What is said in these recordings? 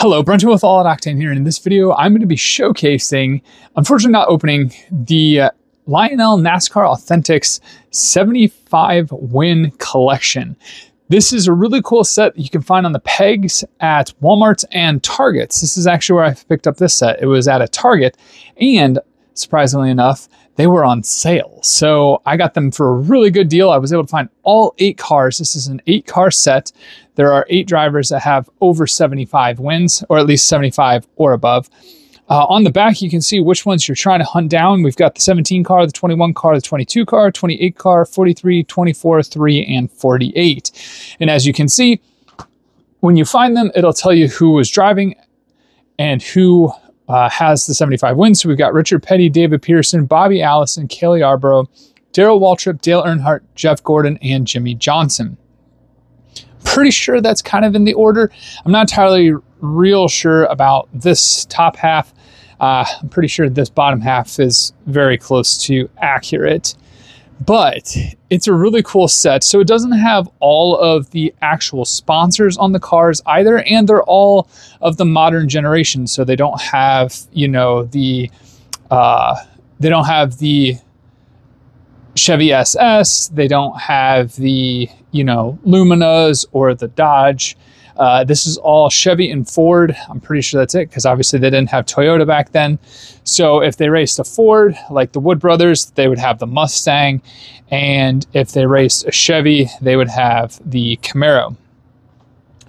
Hello, Brenton with All at Octane here, and in this video I'm going to be showcasing, unfortunately not opening, the Lionel NASCAR Authentics 75 win collection. This is a really cool set that you can find on the pegs at Walmart and Targets. This is actually where I picked up this set. It was at a Target, and surprisingly enough, they were on sale. So I got them for a really good deal. I was able to find all 8 cars. This is an 8-car set. There are 8 drivers that have over 75 wins, or at least 75 or above. On the back, you can see which ones you're trying to hunt down. We've got the 17 car, the 21 car, the 22 car, 28 car, 43, 24, 3, and 48. And as you can see, when you find them, it'll tell you who was driving and who has the 75 wins. So we've got Richard Petty, David Pearson, Bobby Allison, Cale Yarborough, Darrel Waltrip, Dale Earnhardt, Jeff Gordon, and Jimmie Johnson. Pretty sure that's kind of in the order. I'm not entirely real sure about this top half. I'm pretty sure this bottom half is very close to accurate, but it's a really cool set. So it doesn't have all of the actual sponsors on the cars either, and they're all of the modern generation. So they don't have, you know, they don't have the Chevy SS, they don't have the, you know, Luminas or the Dodge. This is all Chevy and Ford. I'm pretty sure that's it, because obviously they didn't have Toyota back then. So if they raced a Ford, like the Wood brothers, they would have the Mustang. And if they raced a Chevy, they would have the Camaro.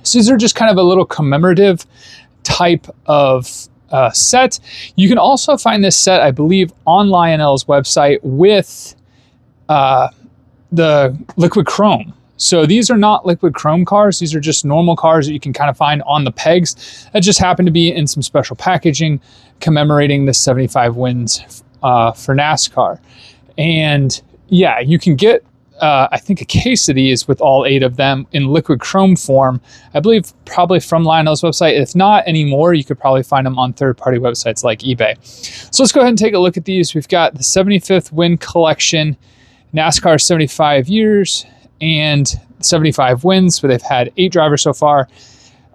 So these are just kind of a little commemorative type of set. You can also find this set, I believe, on Lionel's website with the liquid chrome. So these are not liquid chrome cars. These are just normal cars that you can kind of find on the pegs that just happen to be in some special packaging commemorating the 75 wins for NASCAR. And yeah, you can get, I think, a case of these with all 8 of them in liquid chrome form. I believe probably from Lionel's website. If not anymore, you could probably find them on third-party websites like eBay. So let's go ahead and take a look at these. We've got the 75th win collection, NASCAR 75 years, and 75 wins, where they've had 8 drivers so far.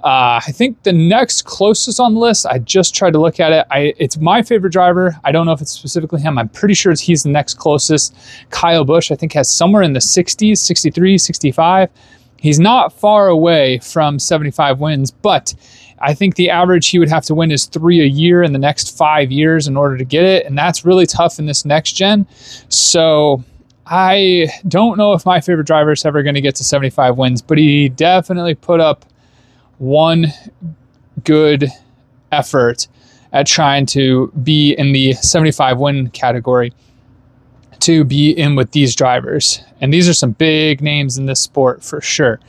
I think the next closest on the list, I just tried to look at it. It's my favorite driver. I don't know if it's specifically him. I'm pretty sure he's the next closest. Kyle Busch, I think, has somewhere in the 60s, 63, 65. He's not far away from 75 wins, but I think the average he would have to win is 3 a year in the next 5 years in order to get it. And that's really tough in this next gen. So I don't know if my favorite driver is ever going to get to 75 wins, but he definitely put up one good effort at trying to be in the 75 win category, to be in with these drivers. And these are some big names in this sport for sure.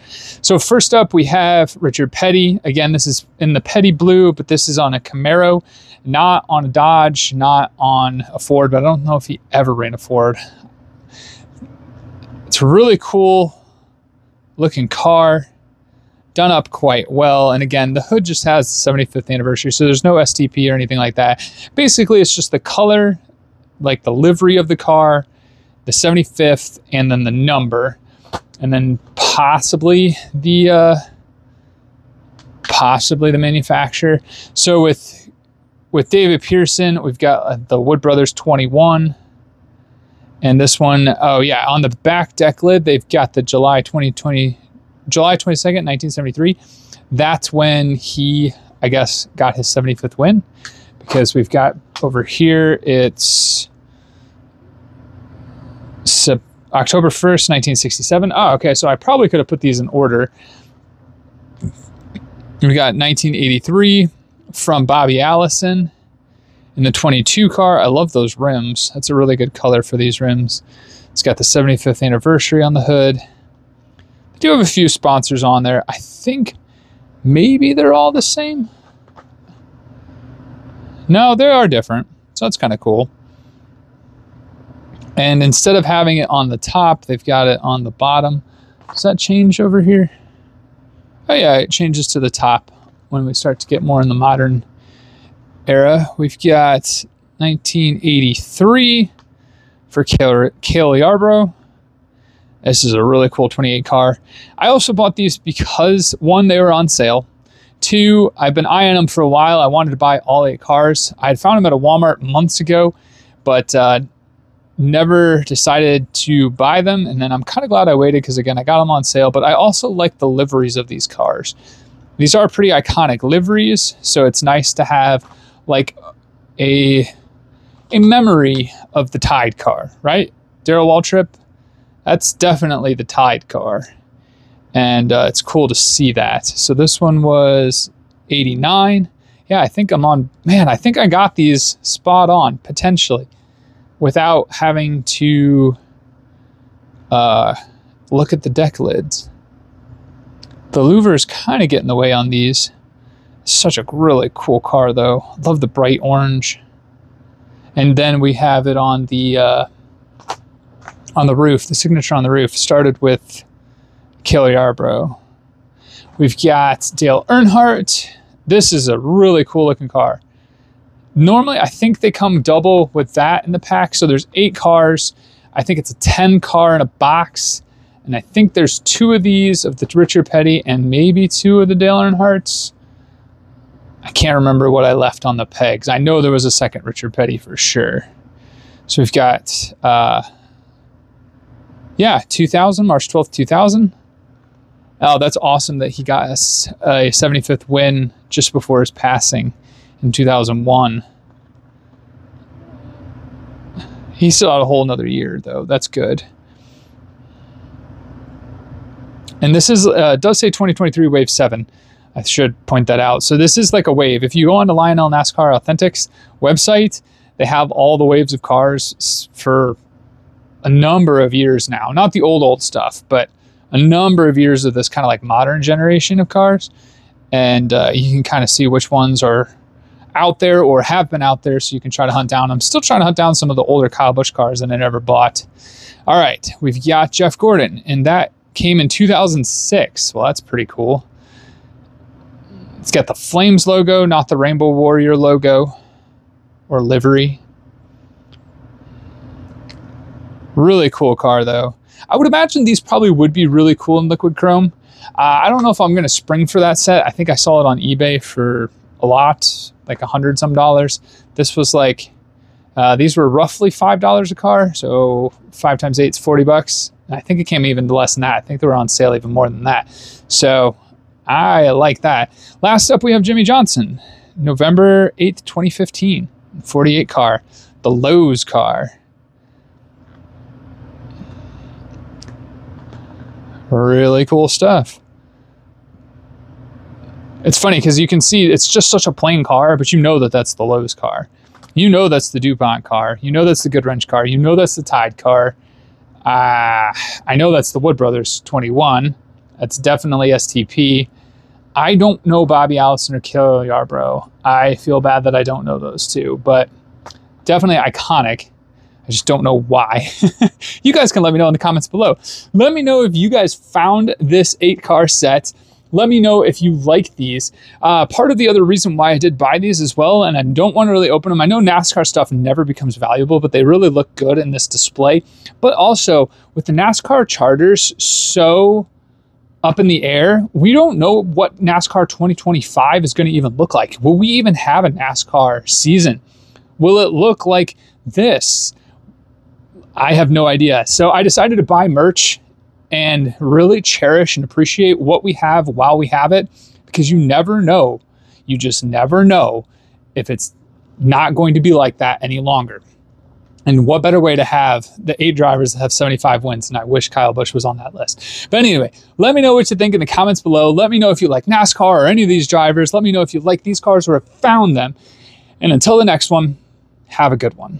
So first up, we have Richard Petty. Again, this is in the Petty blue, but this is on a Camaro, not on a Dodge, not on a Ford, but I don't know if he ever ran a Ford. It's a really cool looking car, done up quite well. And again, the hood just has the 75th anniversary, so there's no STP or anything like that. Basically, it's just the color, like the livery of the car, the 75th, and then the number, and then possibly the manufacturer. So with David Pearson, we've got the Wood Brothers 21. And this one, oh yeah, on the back deck lid, they've got the July 22nd, 1973. That's when he, I guess, got his 75th win, because we've got over here, it's October 1st, 1967. Oh, okay, so I probably could have put these in order. We got 1983 from Bobby Allison. In the 22 car, I love those rims. That's a really good color for these rims. It's got the 75th anniversary on the hood. They do have a few sponsors on there. I think maybe they're all the same. No, they are different. So that's kind of cool. And instead of having it on the top, they've got it on the bottom. Does that change over here? Oh yeah, it changes to the top when we start to get more in the modern era. We've got 1983 for Cale Yarborough. This is a really cool 28 car. I also bought these because, one, they were on sale. 2, I've been eyeing them for a while. I wanted to buy all 8 cars. I had found them at a Walmart months ago, but never decided to buy them. And then I'm kind of glad I waited because, again, I got them on sale. But I also like the liveries of these cars. These are pretty iconic liveries, so it's nice to have like a memory of the Tide car, right? Darrel Waltrip, that's definitely the Tide car. And it's cool to see that. So this one was 89. Yeah, I think I'm on, man, I think I got these spot on, potentially, without having to look at the deck lids. The louvers kind of get in the way on these. Such a really cool car, though. Love the bright orange. And then we have it on the roof. The signature on the roof started with Cale Yarborough. We've got Dale Earnhardt. This is a really cool looking car. Normally, I think they come double with that in the pack. So there's 8 cars. I think it's a 10 car in a box. And I think there's 2 of these of the Richard Petty and maybe 2 of the Dale Earnhardts. I can't remember what I left on the pegs. I know there was a second Richard Petty for sure. So we've got, 2000, March 12th, 2000. Oh, that's awesome that he got us a 75th win just before his passing in 2001. He still had a whole another year, though. That's good. And this is does say 2023 Wave 7. I should point that out. So this is like a wave. If you go on to Lionel NASCAR Authentics website, they have all the waves of cars for a number of years now. Not the old stuff, but a number of years of this kind of like modern generation of cars. And you can kind of see which ones are out there or have been out there, so you can try to hunt down. I'm still trying to hunt down some of the older Kyle Busch cars that I never bought. All right, we've got Jeff Gordon, and that came in 2006. Well, that's pretty cool. It's got the Flames logo, not the Rainbow Warrior logo or livery. Really cool car, though. I would imagine these probably would be really cool in liquid chrome. I don't know if I'm going to spring for that set. I think I saw it on eBay for a lot, like $100 some. This was like, these were roughly $5 a car. So 5 times 8 is $40. I think it came even less than that. I think they were on sale even more than that. So I like that. Last up, we have Jimmie Johnson, November 8th, 2015, 48 car, the Lowe's car. Really cool stuff. It's funny because you can see it's just such a plain car, but you know that that's the Lowe's car. You know that's the DuPont car. You know that's the Goodwrench car. You know that's the Tide car. I know that's the Wood Brothers 21. That's definitely STP. I don't know Bobby Allison or Cale Yarborough. I feel bad that I don't know those two, but definitely iconic. I just don't know why. You guys can let me know in the comments below. Let me know if you guys found this 8-car set. Let me know if you like these. Part of the other reason why I did buy these as well, and I don't want to really open them. I know NASCAR stuff never becomes valuable, but they really look good in this display. But also, with the NASCAR charters so up in the air, we don't know what NASCAR 2025 is going to even look like. Will we even have a NASCAR season? Will it look like this? I have no idea. So I decided to buy merch and really cherish and appreciate what we have while we have it, because you never know. You just never know if it's not going to be like that any longer. And what better way to have the 8 drivers that have 75 wins? And I wish Kyle Busch was on that list. But anyway, let me know what you think in the comments below. Let me know if you like NASCAR or any of these drivers. Let me know if you like these cars or have found them. And until the next one, have a good one.